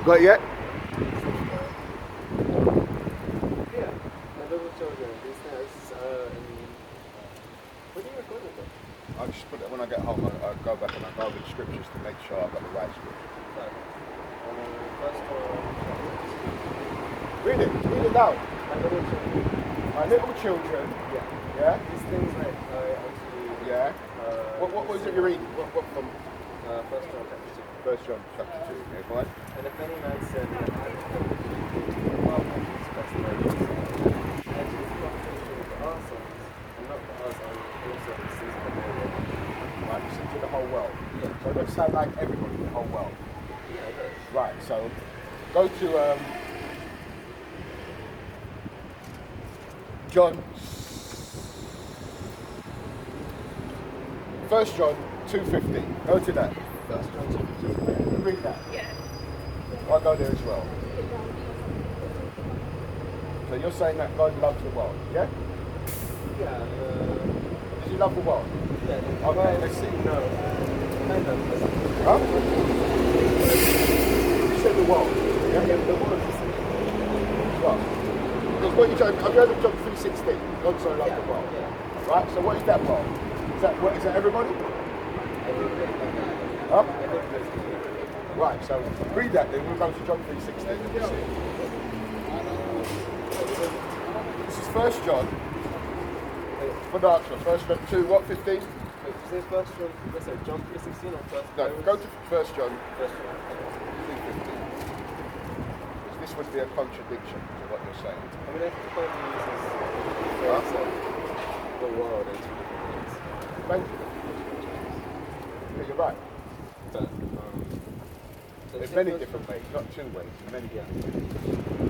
Got it yet? Yeah, my little children, these things, what do you record with them? I'll just put it when I get home. I'll go back and I'll go over the scriptures to make sure I've got the right scripture. First one. Read it. Read it loud. My little children. My little children. Yeah. Yeah? These things like actually. Yeah. What was it you're reading? What from? First John chapter 2. First John chapter 2. Yeah, go on. And if any man sin, I have come to the Father and Jesus Christ the Lord, and to his prophecy for our sons, and not for us, and also the sins of the whole world. Right, listen to the whole world. Yeah. So it doesn't sound like everybody in the whole world. Yeah, it does. Right, so go to John. 1 John 2:15. Go to that. First John chapter 2. Read that. Yeah. I'll go there as well. So you're saying that God loves the world, yeah? Yeah, Does he love the world? yeah. Okay, let's see. No. Kind of. Huh? You said the world. Yeah, the world is Well, because what you told me, I've heard of John 3:16. God so loved the world. Yeah. Right? So what is that world? Is that everybody? Huh? Right, so read that then. We'll go to John 3:16. This is 1 John. For the answer, 1 John 2, what, 15? Wait, is it First John? What's it? John 3:16 or First? No, go to 1 John First John. 3:15. Because this would be a contradiction to what you're saying. I mean, I think God uses the phrase of the world in two different ways. Thank you. Yeah, you're right. But, There's many different ways, not two ways, many different ways.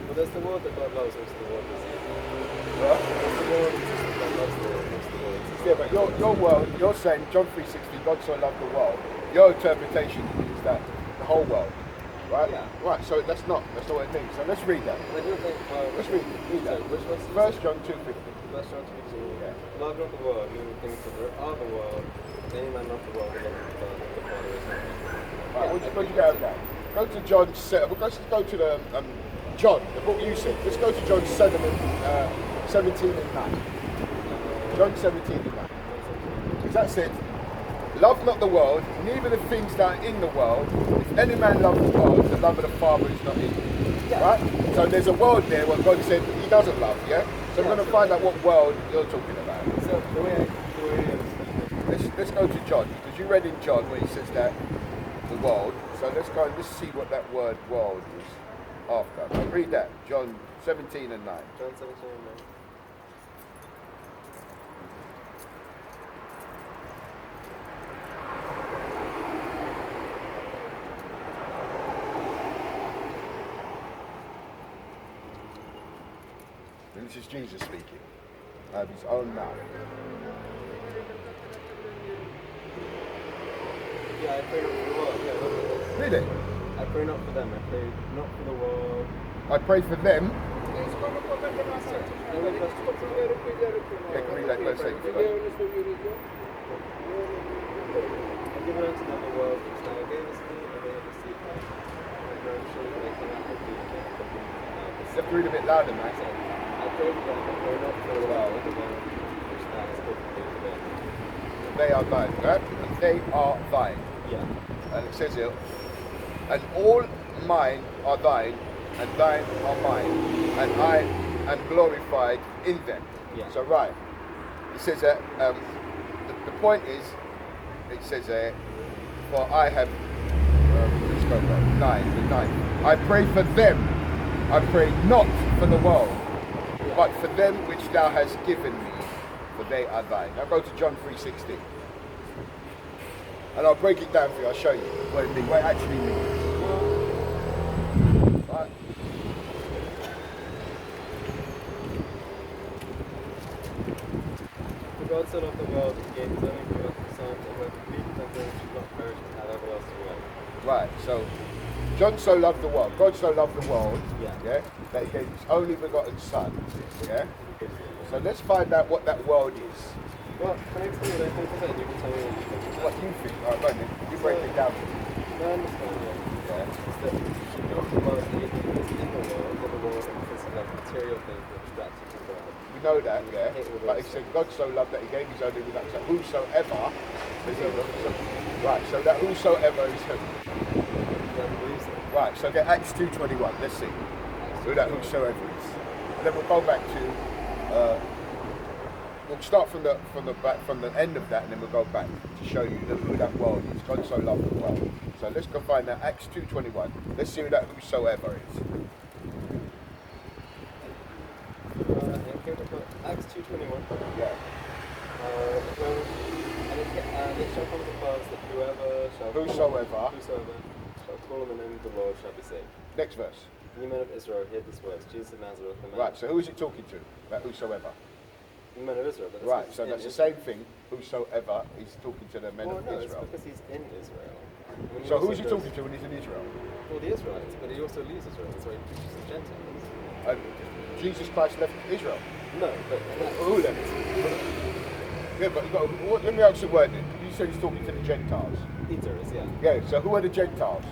Well, there's the world that God loves, there's the world that's evil. Right? There's the world that God loves, there's the world that's Yeah, but your world, you're saying John 3:16, God so loved the world. Your interpretation is that the whole world, right? Yeah. Right. So that's not what it means. So let's read that. And I do think, Let's read that. Which was 1 John 2:15. First John 2:15. Yeah. Love not the world, neither the things that are of the world. If any man not the world, the love of the Father is not in him. Right. Where'd you get that? Go to John 7. Let's go to the John, the book you said. Let's go to John 7 and 17 and 9. John 17 and 9. Because that said, love not the world, neither the things that are in the world. If any man loves the world, the love of the Father is not in him. Yeah. Right? So there's a world there where God said he doesn't love, yeah? So we're going to find out what world you're talking about. So the way I understand it. Let's go to John, because you read in John where he says that, the world. So let's go and let's see what that word world is after. Now read that, John 17 and 9. John 17 and 9. And this is Jesus speaking out of his own mouth. Yeah, I pray not for the world. Yeah, not for this. Read it. I pray not for them. I pray not for the world. I pray for them. No, we just- Yeah, can read that verse 8. I've given unto them the world which thou gavest me, and they have received me. And I'm sure that they cannot have thee, and they have come You have to read a bit louder, man. I pray for them, I pray not for the world, the world which thou hast given me to them. They are thine, right? They are thine. Yeah. And it says here, and all mine are thine, and thine are mine, and I am glorified in them. Yeah. So right, it says that the point is, it says there, for I have, let's go back, the 9. I pray for them, I pray not for the world, but for them which thou hast given me, for they are thine. Now go to John 3:16. And I'll break it down for you, I'll show you what it means, what it actually means. Right. For God so loved the world that he gave his only begotten Son, that whoever believeth on him should not perish but have everlasting life. Right, so John so loved the world, God so loved the world, Yeah. that he gave his only begotten Son, yeah? So let's find out what that world is. Well, can I explain what I think of it? You can tell me what you think of it. What you think, alright, go on then, you break it down. No, I understand, yeah. Yeah. It's that material things that distract you from God. We know that, yeah. Hate all But those he said, God so loved that he gave his only begotten Son. Whosoever, right, so that whosoever is who? Whoever believes it. Right, so get Acts 2:21, let's see. Who that whosoever is. And then we'll go back to, we'll start from the end of that, and then we'll go back to show you who that world is. God so loved the world. So let's go find that Acts 2:21. Let's see who that whosoever is. Acts 2:21. Yeah. And it shall come to pass that whosoever shall call on the name of the Lord shall be saved. Next verse. You men of Israel, hear this words. Jesus of Nazareth, the man. Right, so who is it talking to? That whosoever. The men of Israel. But Right, so that's the same thing. Whosoever is talking to the men of no, Israel. it's because he's in Israel. So who is he talking to when he's in Israel? Well, the Israelites, but he also leaves Israel. That's why he preaches to Gentiles. And Jesus Christ left Israel. No, but Who left? Yeah, but let me ask the word then. You said he's talking to the Gentiles. Peter is, yeah. Yeah, so who are the Gentiles?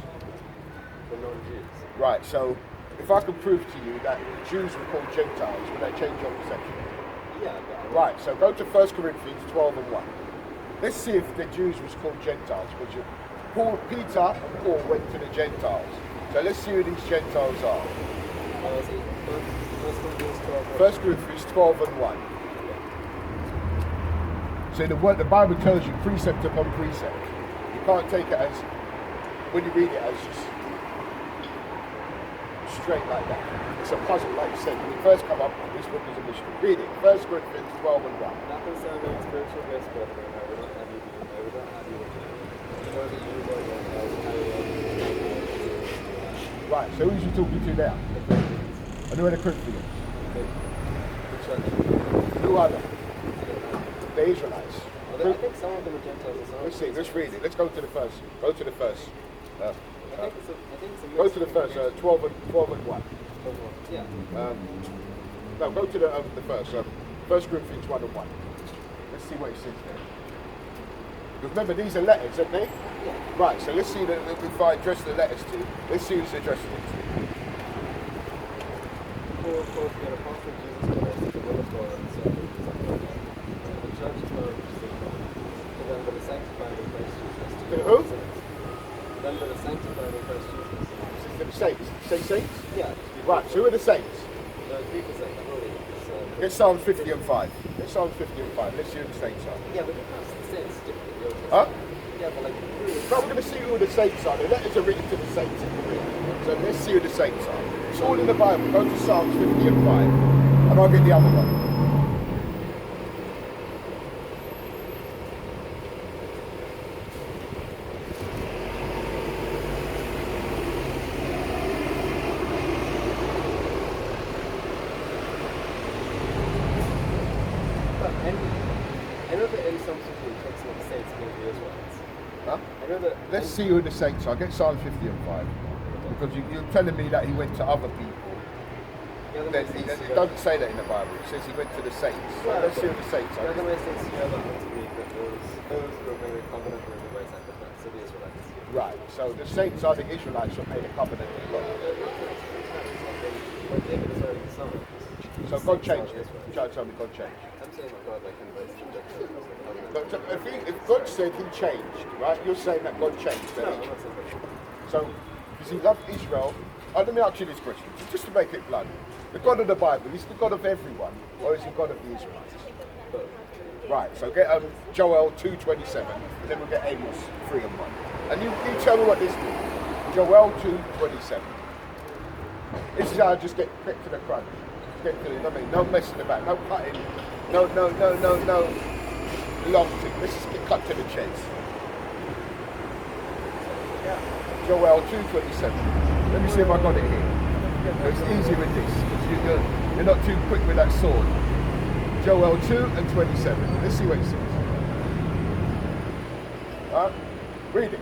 The non-Jews. Right, so if I could prove to you that the Jews were called Gentiles, would that change your perception? Yeah, but Right, so go to 1 Corinthians 12:1. Let's see if the Jews was called Gentiles, because Peter and Paul went to the Gentiles. So let's see who these Gentiles are. First Corinthians 12:1. So the Bible tells you precept upon precept. You can't take it as, when you read it, as just straight like that. It's a puzzle, like you said. When you first come up, this book is a mystery. Read it. 1 Corinthians 12:1. not concerning spiritual gifts, brethren, I would not have you do. I would not have you do. You know that you are Gentiles, carry on. Right, so who's you talking to now? And who are the Corinthians? The church. Who are they? The Israelites. Well, I think some of them are Gentiles as well. Let's see, let's read it. Let's go to the first. Go to the first. I think it's a Go to the first, 12 and 1. Yeah. No, go to the first. 1 Corinthians 1:1. Let's see what it says there. Because remember, these are letters, aren't they? Yeah. Right, so let's see if I address the letters to. Let's see who's addressing it to. Paul, of course, the apostle of Jesus Christ, the will of God, and the servant of God. The church is not to them that are sanctified in Christ Jesus. To who? To them that are sanctified in Christ Jesus. To the saints. Say saints? Yeah. Right, so who are the saints? No, people say that, really. Get Psalms 50 and 5. Get Psalms 50 and 5. Let's see who the saints are. Yeah, but because the saints is different. Huh? Yeah, but like, But we're going to see who the saints are. The letters are written to the saints in the Greek. So let's see who the saints are. It's all in the Bible. Go to Psalms 50 and 5. And I'll get the other one. I know that in some people it talks about the saints being the Israelites. Huh? I know that. Let's see who the saints are. Get Psalms 50 and 5. Because you're telling me that he went to other people. It doesn't say that in the Bible. It says he went to the saints. So let's see who the saints The are. other way says you have to be that those who are made a covenant with the way sacrifice, so the Israelites. Right. So the saints are the Israelites who made a covenant with God. Like David is already the son. So God changed it. Try to tell me God changed. I'm saying that God like invites the Gentiles. But if God said he changed, right? You're saying that God changed. No, Then I'm not saying that. So, does he love Israel? Let me ask you this question, just to make it blunt. The God of the Bible, is the God of everyone, or is he God of the Israelites? Right, so get Joel 2:27, and then we'll get Amos 3 and 1. And you tell me what this means. Joel 2:27. This is how I just get to the crunch. Get to the, I mean, no messing about, no cutting, no long thing. Let's just get cut to the chase. Joel 2:27. Let me see if I got it here. It's easy with this. You're not too quick with that sword. Joel 2 and 27. Let's see what it says. Read it.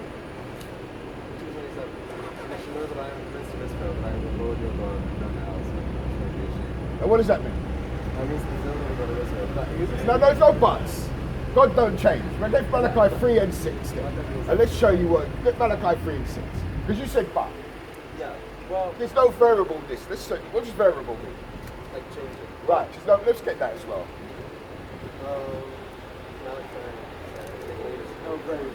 2:27. And you should know that I am in the midst of Israel, that I am the Lord your God, and none else, and you shall be ashamed. And what does that mean? That means there's only the God of Israel. But he uses No, there's no buts. God don't change. But get Malachi 3 and 6 then. And let's show you what. Get Malachi 3 and 6. Because you said but. Yeah. Well, There's no variableness. Let's say, what does variable mean? change it. Right, so let's get that as well. Oh, great.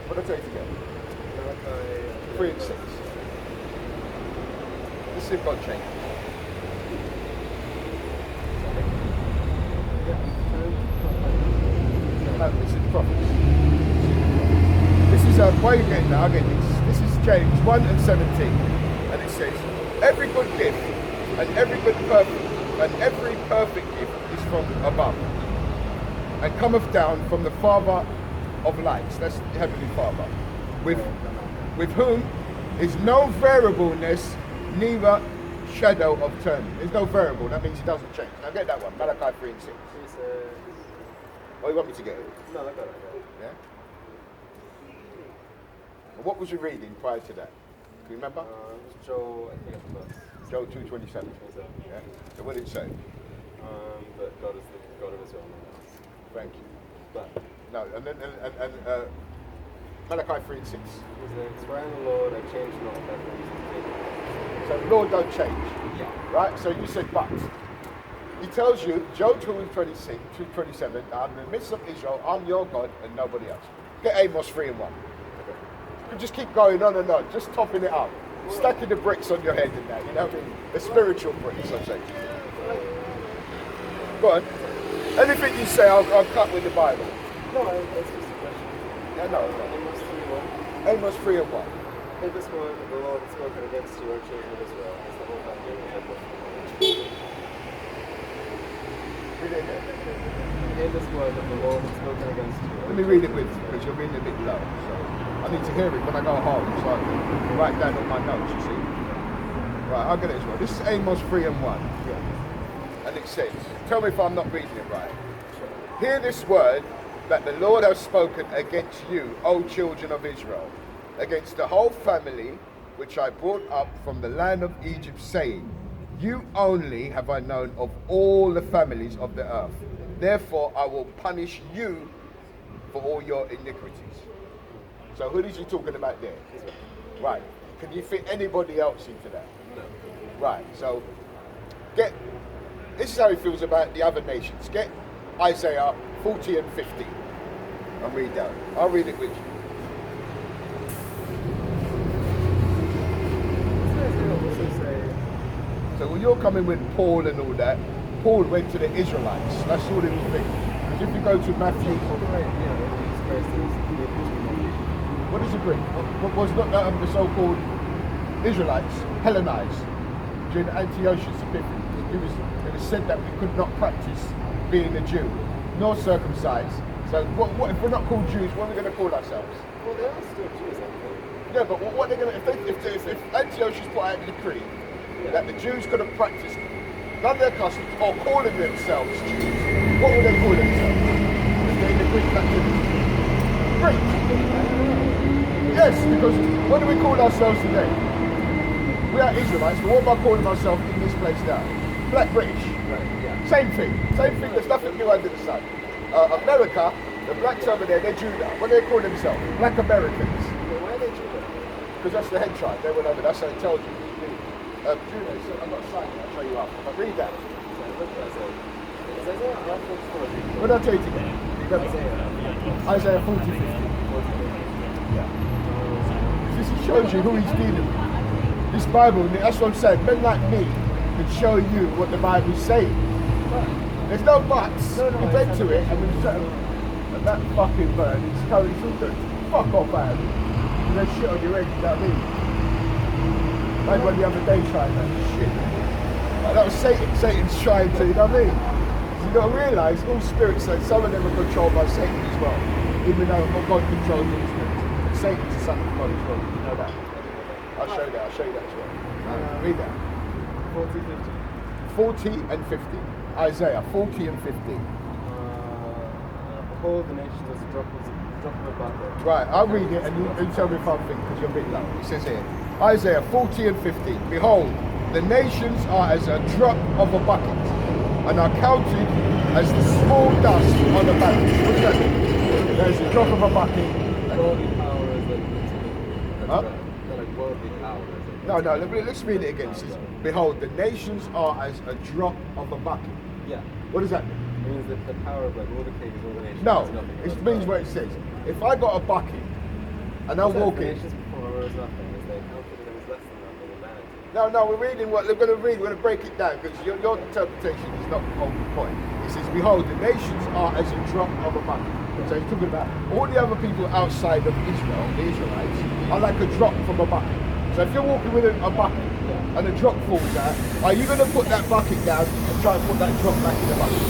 What did I take again? Malachi 3 and 6. Let's see if God changes. No, this is prophets. This is why are you getting that? I get this. This is James 1 and 17. And it says, every good gift and every perfect gift is from above, and cometh down from the Father of lights. That's the Heavenly Father. With whom is no variableness, neither shadow of turning. There's no variable, that means it doesn't change. Now get that one, Malachi 3 and 6. He says, Oh, you want me to get it? no, I got it. Yeah? And what was you reading prior to that? Can you remember? It was Joel, I think it's verse Joel 2:27. 27. Yeah? So what did it say? But God is the God of Israel, no one else. Thank you. But No, and then Malachi 3 and 6. he says, for I am the Lord, I change not, that brings So the Lord don't change. Yeah. Right? So you said but. He tells you, Joel 2:26, 2:27, I'm in the midst of Israel, I'm your God and nobody else. Get Amos 3 and 1. You can just keep going on and on, just topping it up. Stacking the bricks on your head and that, you know what I mean? The spiritual bricks, I say. Go on. Anything you say, I'll cut with the Bible. No, that's just a question. Yeah, no. Amos 3:1. Amos 3 and 1. In this one, the Lord has spoken against you, O children of Israel, as the whole family of Jacob. Read it again. In this word that the Lord has spoken against you. Let me read it with you, because you're reading a bit low. So I need to hear it when I go home, so I can write down on my notes, you see. Right, I'll get it as well. This is Amos 3 and 1. Yeah. And it says, tell me if I'm not reading it right. Hear this word that the Lord has spoken against you, O children of Israel, against the whole family which I brought up from the land of Egypt, saying, you only have I known of all the families of the earth. Therefore I will punish you for all your iniquities. So who is he talking about there? Right. Can you fit anybody else into that? No. Right. So this is how he feels about the other nations. Get Isaiah 40 and 50 and read that. I'll read it with you. So when you're coming with Paul and all that, Paul went to the Israelites. That's all he was thinking. Because if you go to Matthew, what does it bring? What was not the so-called Israelites Hellenized during Antiochus Epiphanes? It was said that we could not practice being a Jew, nor circumcised. So what if we're not called Jews? What are we going to call ourselves? Well, they are still Jews, I think. Yeah, but what they're going to if Antiochus put out a decree that the Jews couldn't practice none of their customs or calling themselves Jews, what would they call themselves? If they're in the Greek captivity? Greek. Yes, because what do we call ourselves today? We are Israelites, but what about calling ourselves in this place now? Black British. Right, yeah. Same thing. There's nothing new under the sun. America, the blacks over there, they're Judah. What do they call themselves? Black Americans. But why are they Judah? Because that's the head tribe. They went over. That's how it tells you. Judah. So I've got a sign. I'll show you after. But read that. What did I tell you today? Isaiah 40, 50. Yeah. This shows you who he's dealing with. This Bible, that's what I'm saying. Men like me can show you what the Bible's saying. There's no buts. We went to it and we settled. And that fucking bird is totally good. Fuck off, man. There's shit on your head, you know what I mean? Like one the other day trying that shit. Like that was Satan. Satan's trying to, you know what I mean? So you gotta realise all spirits, like some of them are controlled by Satan as well. Even though God controls all spirits. Satan's a son of God as well. You know that? I'll show you that as well. Read that. 40 and 50. Isaiah 40 and 50. Behold, the nations as a drop of a bucket. Right, I'll read it and you tell me if I'm thinking because you're a bit low. It says here, Isaiah 40 and 15. Behold, the nations are as a drop of a bucket, and are counted as the small dust on the balance. What's that mean? There's a drop of a bucket. Worldly power is Huh? like worldly power is No, let's read it again. It says, behold, the nations are as a drop of a bucket. Yeah. What does that mean? It means that the power of like all the kings, all the nations. No, is nothing. it means what it says. If I got a bucket and I walk in. Nations before was nothing, as they counted it was less than nothing in vanity. No, we're reading what we're going to read. We're going to break it down because your interpretation is not on point. It says, behold, the nations are as a drop of a bucket. So he's talking about all the other people outside of Israel, the Israelites, are like a drop from a bucket. So if you're walking with a bucket and a drop falls out, are you going to put that bucket down and try and put that drop back in the bucket?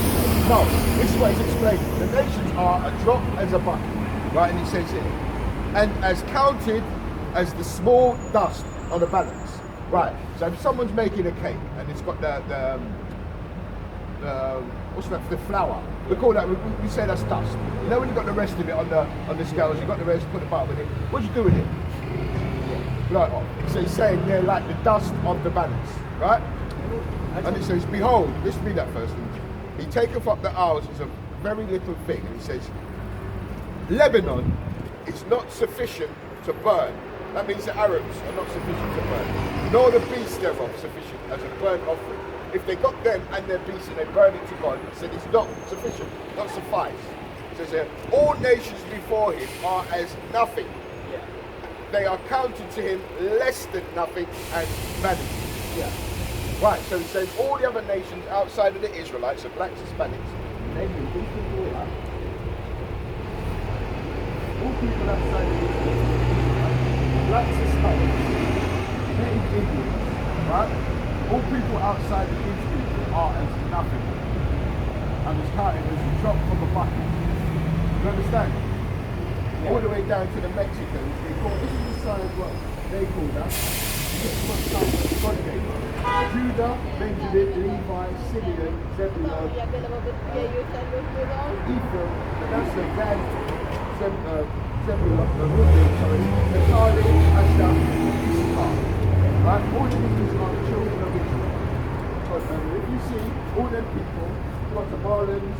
No, this is what he's explaining. The nations are a drop as a bucket, right? And he says here, and as counted as the small dust on a balance. Right, so if someone's making a cake and it's got the what's that, the flour, we call that, we say that's dust. You know when you've got the rest of it on the scales, you've got the rest, put the butter with it, what do you do with it? Right, so he's saying they're like the dust of the balance, right? And it says, behold, let's read that first. He taketh up the hours as a very little thing, and he says, Lebanon is not sufficient to burn. That means the Arabs are not sufficient to burn, nor the beasts thereof sufficient as a burnt offering. If they got them and their beasts and they burn it to God, he said it's not sufficient, not suffice. It says here, all nations before him are as nothing. Yeah. They are counted to him less than nothing and vanity. Yeah. Right, so he's saying all the other nations outside of the Israelites, the blacks, Hispanics, all people outside of Israel, blacks, Hispanics, native Indians, right? All people outside of Israel are as nothing. And it's counted as a drop from a bucket. You understand? Yeah. All the way down to the Mexicans, they call this is the sign of what they call that. This is what sign that God gave them. Judah, Benjamin, Levi, Simeon, Zebulun, Ephraim, Manasseh, Gad, Zebulun, Reuben, Naphtali, Asher, Issachar. Right? All of these are the children of Israel. Because if you see all them people, Guatemalans,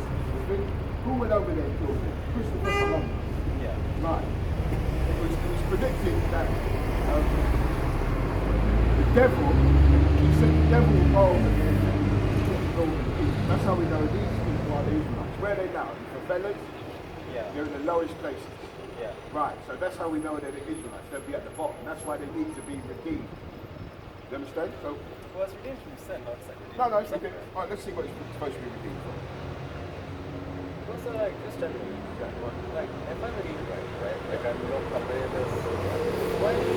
who went over there and killed them? Christopher Columbus. Yeah. Right. It was predicted that the devil, he said the devil will go over there and kill all the people. That's how we know these people are the Israelites. Where are they now? The favelas? Yeah. They're in the lowest places. Yeah. Right, so that's how we know they're the Israelites. They'll be at the bottom. That's why they need to be redeemed. You understand? So, Well, it's redeemed from sin, not like redeemed no, from it's suffering. okay. All right, let's see what it's supposed to be redeemed from. Also, like, just generally, like, if I'm redeemed right? Like, I'm not company this. Why are you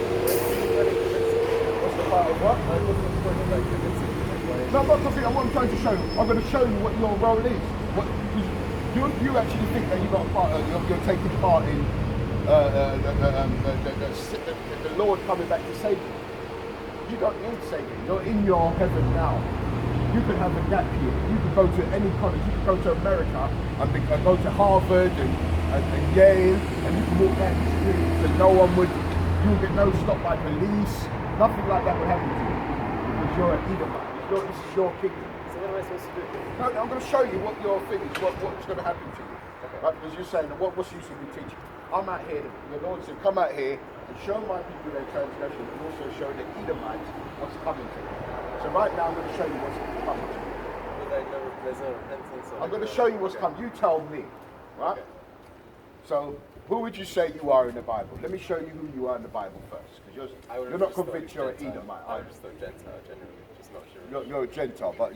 convincing? What's the part of what? Like, what's the point of, like, convincing me? Like, why? No, I'm not convinced. What I'm trying to show you, I'm going to show you what your role is. What you actually think that you got a part, you're taking part in the Lord coming back to save you. You don't need saving. You're in your heaven now. You can have a gap year. You can go to any college. You can go to America and go to Harvard and Yale, and you can walk down the streets and no one would. You would get no stop by police. Nothing like that would happen to you because you're an Edomite. This is your kingdom. So what am I supposed to do? No, I'm going to show you what your thing is. What's going to happen to you? Okay. Right? Because you're saying, what's use of me teaching? I'm out here. The Lord said, come out here and show my people their transgression, and also show the Edomites what's coming to them. So right now, I'm going to show you what's coming to you. But like, there's no repentance. Or I'm going to show you what's coming. You tell me, right? Okay. So, who would you say you are in the Bible? Let me show you who you are in the Bible first, because you're not convinced you're an Edomite. I would just thought Gentile, generally, just not sure. You're a Gentile, but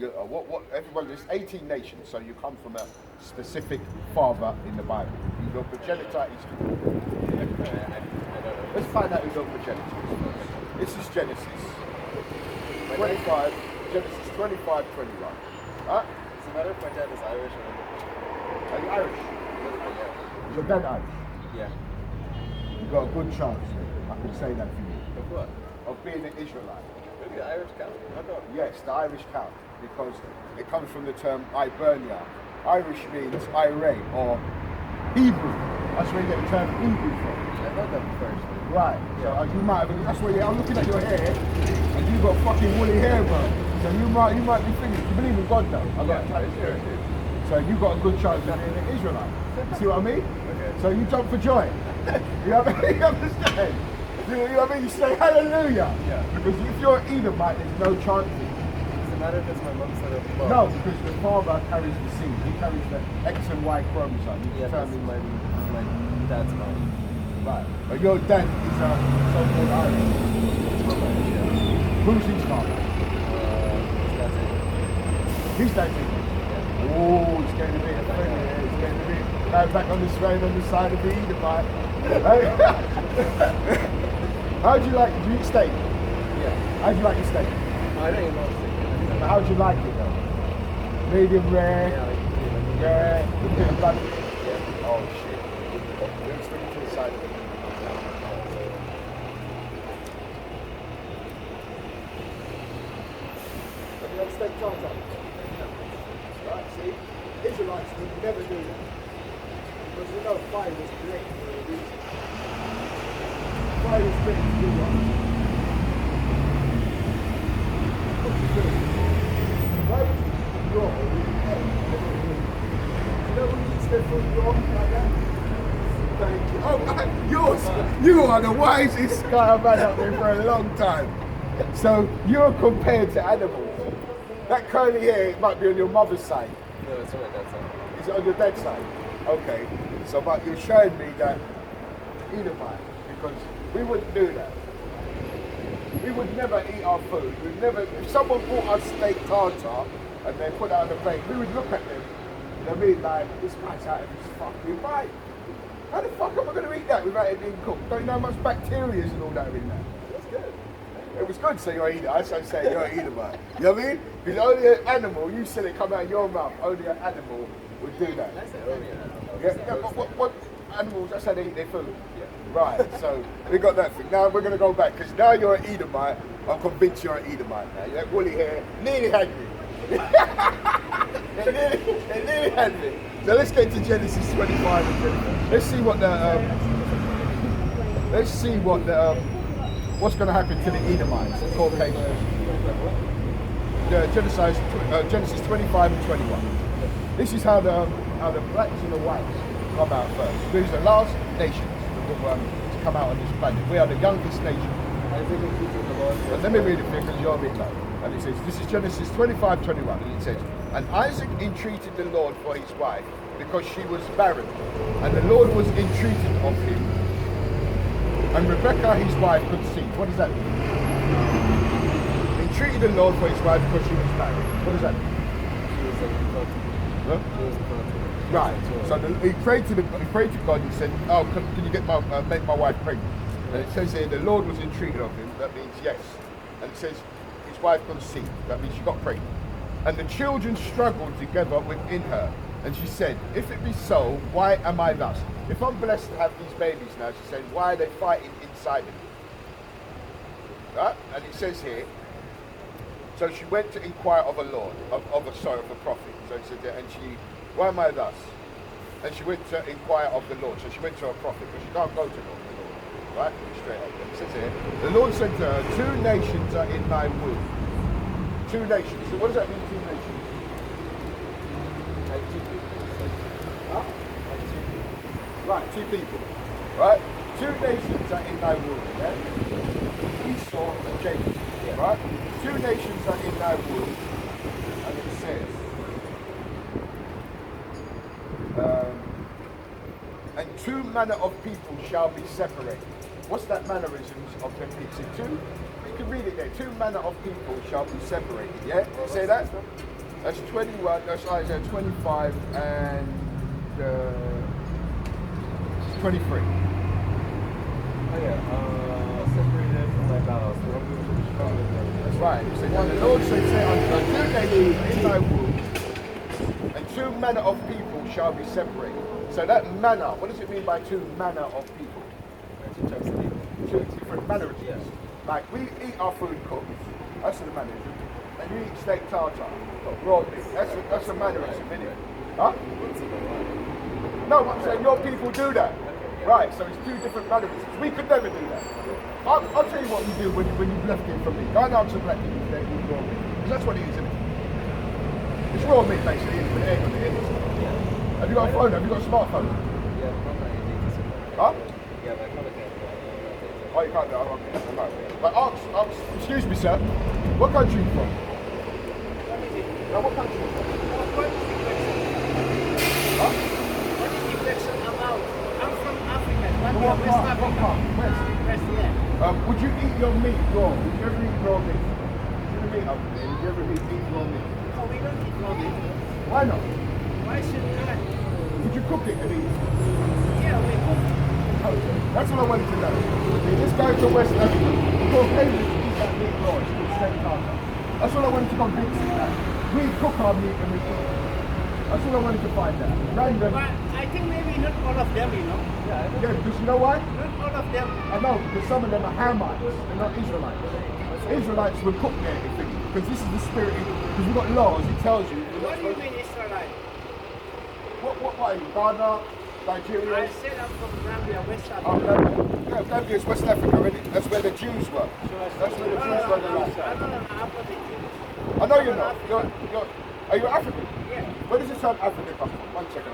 everyone, there's 18 nations, so you come from a specific father in the Bible. Your progenitor is who? I don't know. Let's find out who your progenitor is first. This is Genesis 25, Genesis 25, 21. Huh? Does it matter if my dad is Irish or not? Are you Irish? A little bit, yeah. Is your dad Irish? Yeah. You've got a good chance, I can say that for you, Of what? of being an Israelite. Maybe the Irish count. How come? Yes, the Irish count, because it comes from the term Hibernia. Irish means Ire or Hebrew. That's where you get the term Hindu from. I've heard that before actually. Right. So you might have. That's where I'm looking at your hair, and you've got fucking woolly hair, bro. So you might be thinking. You believe in God, though. I got it. So you got a good chance of being an Israelite. See what I mean? Okay. So you jump for joy. You know what I mean? You understand? You know what I mean? You say hallelujah. Yeah. Because if you're an Edomite, there's no chance. Does it matter if it's my mom's side or well, No, because the father carries the seed. He carries the X and Y chromosome. He Yeah, that's determines my dad's mom. right. But your dad is a so-called Irish. Yeah. Who's his father? That's it. His dad's English. Yeah. Oh, it's getting a bit friendly. It's getting a bit back on this rain on the side of the Edomite. How do you like it? Do you eat steak? Yeah. How do you like your steak? I don't even know what to say. How do you like it though? Medium rare? Yeah, like, Rare? With a bit of blood? yeah. Oh shit. Let's bring it to the side of it. Have you had steak tartar? Right, see? Israelites would never do that. Because we know fire was created for a reason. Fire was created to do what? Why would you raw or eat egg? You know who eats their food raw like that? Thank you. Oh, you are the wisest guy I've had up there for a long time. So you're compared to animals. That curly hair might be on your mother's side. No, it's on my dad's side. Is it on your dad's side? Okay. So, but you're showing me that Edomite, because we wouldn't do that. We would never eat our food. We'd never. If someone brought us steak tartar and they put it on the plate, we would look at them. You know what I mean? Like, this guy's out of his fucking mind. How the fuck am I going to eat that without it being cooked? Don't you know how much bacteria and all that are in there? That's good. It was good, so you're an Edomite. That's what I'm saying, you're an Edomite. You know what I mean? Because only an animal, you said it come out of your mouth, only an animal would do that. I said earlier. Yeah, what animals, that's how they eat their food. Yeah. Right, so we got that thing. Now we're going to go back, because now you're an Edomite. I'm convinced you're an Edomite now. You have woolly hair, nearly had me. It nearly had me. So let's get to Genesis 25 and 24. Let's see what what's going to happen to the Edomites, the Caucasians. Genesis 25 and 21. This is how the blacks and the whites come out first. These are the last nations to come out on this planet. We are the youngest nation. And let me read it for you because you're a bit low. And it says, this is Genesis 25, 21. And it says, and Isaac entreated the Lord for his wife because she was barren. And the Lord was entreated of him. And Rebekah, his wife, conceived. What does that mean? Entreated the Lord for his wife because she was barren. What does that mean? She was like, Huh? she was a Right. So he prayed to God. He said, "Oh, can you get make my wife pregnant?" And it says here, the Lord was entreated of him. That means yes. And it says his wife conceived. That means she got pregnant. And the children struggled together within her. And she said, "If it be so, why am I thus?" If I'm blessed to have these babies now, she said, "Why are they fighting inside of me?" Right? And it says here. So she went to inquire of a Lord, of a prophet. So it said, and she, why am I thus? And she went to inquire of the Lord. So she went to a prophet, because she can't go to the Lord. Right? Straight up. It says here, the Lord said to her, 2 nations are in thy womb. 2 nations. So what does that mean, 2 nations? Like 2 people. Huh? Like 2 people. Right, 2 people. Right? 2 nations are in thy womb. Yeah? Esau and Jacob. Yeah. Right? 2 nations are in thy womb. And it says, and 2 manner of people shall be separated. What's that mannerisms of the people? 2, you can read it there. 2 manner of people shall be separated. Yeah? Say that? That's 21, that's Isaiah 25 and 23. Oh yeah, separated from my vows. That's right. He said, and the Lord said, say unto 2 nations in thy womb, and 2 manner of people shall be separated. So that manner, what does it mean by 2 manner of people? 2 types of people. 2 different mannerisms. Yes. Like we eat our food cooked, that's the mannerism. And you eat steak tartar, raw meat, that's a mannerism, isn't it? Huh? No, I'm saying your people do that. Right, so it's two different mannerisms. We could never do that. I'll tell you what we do when you've left it from me. Go and answer black people if they eat raw meat. Because that's what it is, isn't it? It's raw meat basically, it's with egg on it, isn't it? Have you got a phone? Have you got a smartphone? Yeah, I'm not eating. Huh? Yeah, but I can't get it. Oh, you can't do it? Okay. Right. But excuse me, sir. What country are you from? No, what country are you from? Huh? What is the question about? I'm from Africa. What What West part? Africa? What part? West. West, yeah. Would you eat your meat raw? Would you ever eat raw meat? Would you meat up there? Would you ever eat raw meat? No, we don't eat raw meat. Why not? Why should we not? Would you cook it and eat it? Yeah, we cook. Okay. That's what I wanted to know. Okay, this guy from West Africa, the Caucasians eat that meat raw. It's called steak tartar. That's what I wanted to convince you that. We cook our meat and we cook it. That's what I wanted to find out. Random. But I think maybe not all of them, you know. Yeah, because you know why? Not all of them. I know, because some of them are Hamites, they're not Israelites. Israelites will cook their thing, because this is the spirit, because we've got laws, it tells you. What do you mean Israelite? What are you, Ghana, Nigeria? I said I'm from Gambia, West Oh, Africa. Gambia. Yeah, Gambia is West Africa, isn't it? That's where the Jews were. That's where the Jews were the last time. No, I'm not a Jew. I know you're not. Are you African? Yeah. Where does the term African come from? One second,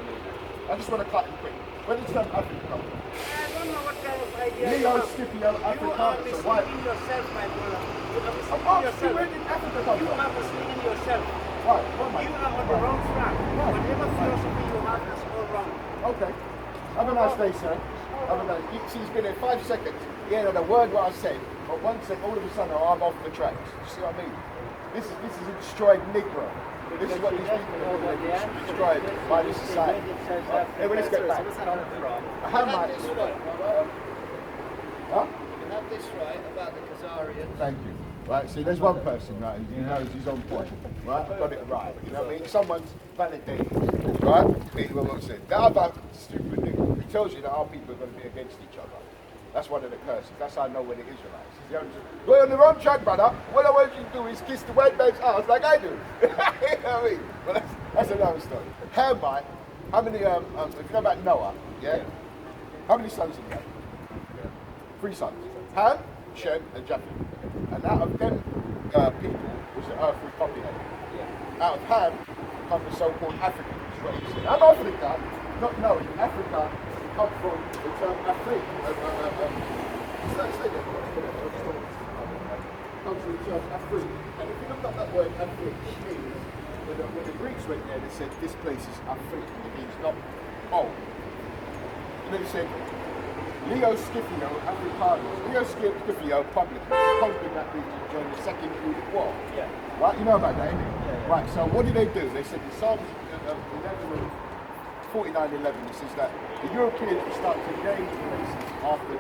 I just want to cut it quick. Where does the term African come from? I don't know what kind of idea you Leo have. Scipio You are Africanus, so why? misleading yourself, my brother. You are I'm misleading asking, yourself. where did Africa come You from? are misleading yourself. Why? What am I? You are on the wrong track. Whatever philosophy you have is all wrong. Okay. Have a nice day, sir. Have a nice. See, he's been in 5 seconds. He ain't had a word what I said, but one second, all of a sudden, I'm off the tracks. You see what I mean? This is a destroyed Negro. This is what these people are doing. It's destroyed by this society. Hey, well, let's get back. How much? Huh? You have this right about the Khazarians. Thank you. Right, see, there's one person, right, who knows his own point, right? Got it right. You know what I mean? Someone's validated, right? Meaning what I said. The other stupid nigga, he tells you that our people are going to be against each other. That's one of the curses. That's how I know when it Israelites. We're on the wrong track, brother. What I want you to do is kiss the white man's ass like I do. You know what I mean? Well, that's another story. Hamite, how many, if you know about Noah, yeah? How many sons did he have? 3 sons. Ham, Shem, and Japheth. And out of them people was the earth repopulated. Out of Ham come the so-called Africans, is what he said. I'm Africa, not knowing Africa come from the term Afrik. Comes from the term Afrik. And if you look up that word Afrik, it means, when the Greeks went there, they said this place is Afrik. It means not old. And then he said, Leo Scipio Africanus, Leo Scipio publicans conquered that region during the Second Punic War. Yeah. Right, you know about that, innit? Yeah. Right, so what did they do? They said in Psalms 49:11, it says that the Europeans will start to gain places after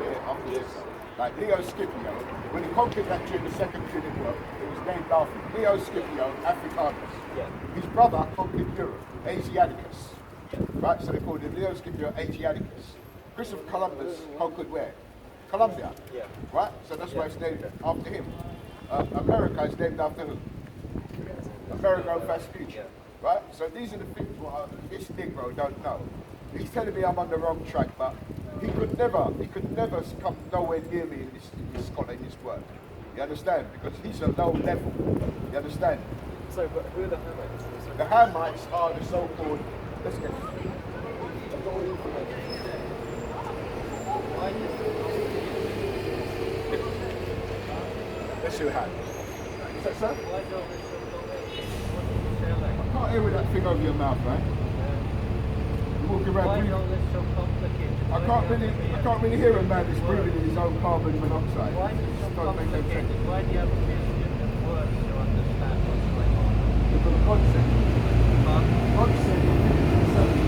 this. Like Leo Scipio, when he conquered that during the Second Punic War, it was named after him. Leo Scipio Africanus. Yeah. His brother conquered Europe, Asiaticus. Yeah. Right, so they called him Leo Scipio Asiaticus. Christopher Columbus conquered where? Colombia. Yeah. Right? So that's why it's named after him. America is named after who? America Vespucci. Right? So these are the things what this Negro don't know. He's telling me I'm on the wrong track, but he could never come nowhere near me in this scholar, in this work. You understand? Because he's a low level. You understand? So, but who are the Hamites? The Hamites are the so-called, let's get let's see what happens. Is that sir? I can't hear with that thing over your mouth, right? You're walking around breathing. I can't really hear a man that's breathing in his own carbon monoxide. Why is it so Don't make no sense. complicated? Why do you have to use different words to understand what's going on? Because the concept. Concept is something.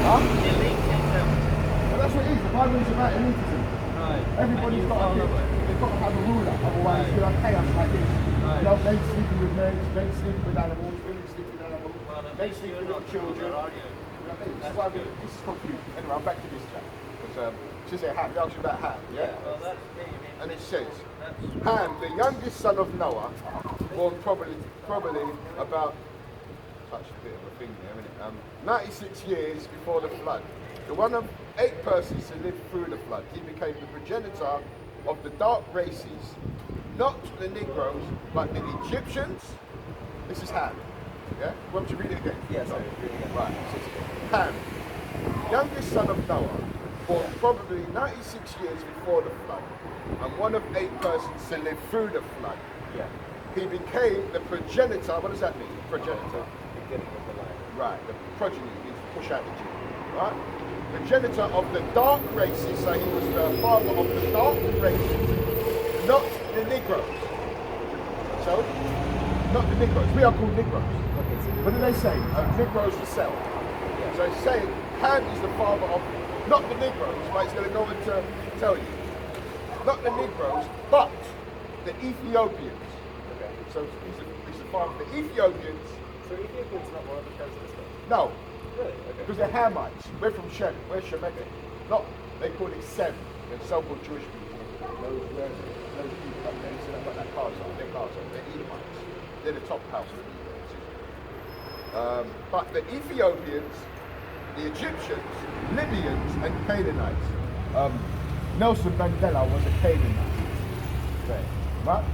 Huh? Well, that's what it is. The Bible is about elitism. Right. Everybody's got to have a ruler, otherwise you'll have chaos like this. Right. You know, men sleeping with men, men sleeping with animals, women sleeping with animals, men least sleeping you're with not children. sure, are you? That's why this is confused. Anyway, I'm back to this chat. Because she said Ham, they asked you about Ham, yeah? Well, that's me. And it says, Ham, the youngest son of Noah, born probably about touched a bit of a thing there, isn't it? 96 years before the flood, the one of 8 persons who lived through the flood, he became the progenitor of the dark races, not the Negroes, but the Egyptians. This is Ham. Yeah? Why don't you read it again? Yes, I agree again. Right, it says Ham, youngest son of Noah, born probably 96 years before the flood, and one of 8 persons to live through the flood. Yeah. He became the progenitor. What does that mean? Progenitor. Beginning of the line. Right, the progeny means push out the gene. Right? Progenitor of the dark races, so he was the father of the dark races, not the Negroes. So, not the Negroes. We are called Negroes. Okay, so What do they say? Negroes for sale. Yeah. So it's saying Ham is the father of not the Negroes, but it's going to go on to tell you. Not the Negroes, but the Ethiopians. Okay. So he's the father of the Ethiopians. So Ethiopia's not one of the presidents then? No, Really? Okay. because they're Hamites. We're from Shem. We're Shemitic. Not, they call it Sem. They're so-called Jewish people. Those people up there, so they've got that cars on. They're cars on. They're Edomites. They're the top house of the Edomites. But the Ethiopians, the Egyptians, Libyans, and Canaanites. Nelson Mandela was a Canaanite. Right?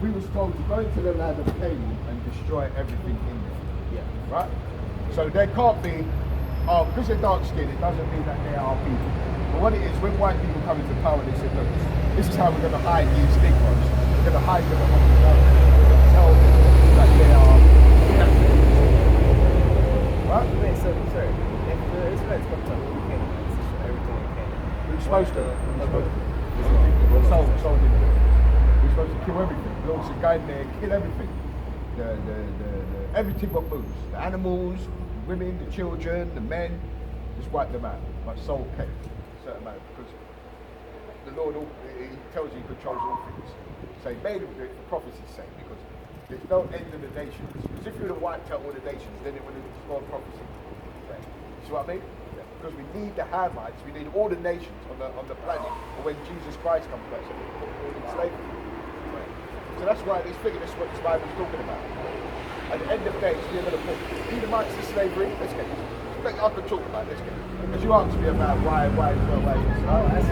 We was told to go into the land of Canaan and destroy everything in there. Yeah. Right? So there can't be, because they're dark skinned, it doesn't mean that they are people. But what it is, when white people come into power, they say, look, this is how we're going to hide these Negroes. We're going to hide them among the mountains. We're going to tell them that they are right? Wait, so, sorry. If the Israelites come to Canaanites, everything in Canaan. We're supposed to. We're sold in there. We're supposed to kill everything. We also go in there, kill everything. Everything what moves. The animals, the women, the children, the men, just wipe them out. But soul kept a certain amount because the Lord, he tells you he controls all things. So he made him do it for prophecy's sake because there's no end of the nations. Because if you would have wiped out all the nations, then it would have destroyed prophecy. Right. You see what I mean? Because we need the Hamites, we need all the nations on the planet for when Jesus Christ comes back, so we put all in slavery. Right. So that's why this figure, that's what this Bible's talking about. At the end of days, we're going to put Edomites in slavery. Let's get this. I can talk about it, let's get it. Because you asked me about why. Oh, that's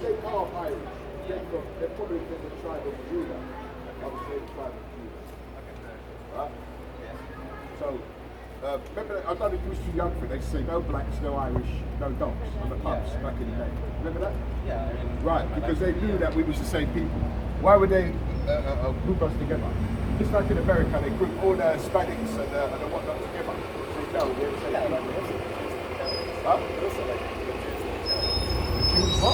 they are Irish. They're probably from the tribe of Judah. I would say the tribe of Judah. Right? So, remember, I don't know if you was too young for it. They say no blacks, no Irish, no dogs on the pubs back in the day. Remember that? Yeah. I mean, Right, because they knew that we was the same people. Why would they group us together? Just like in America, they group all the Hispanics and the whatnot together. So no, we're the same people. Huh? also like Jews what?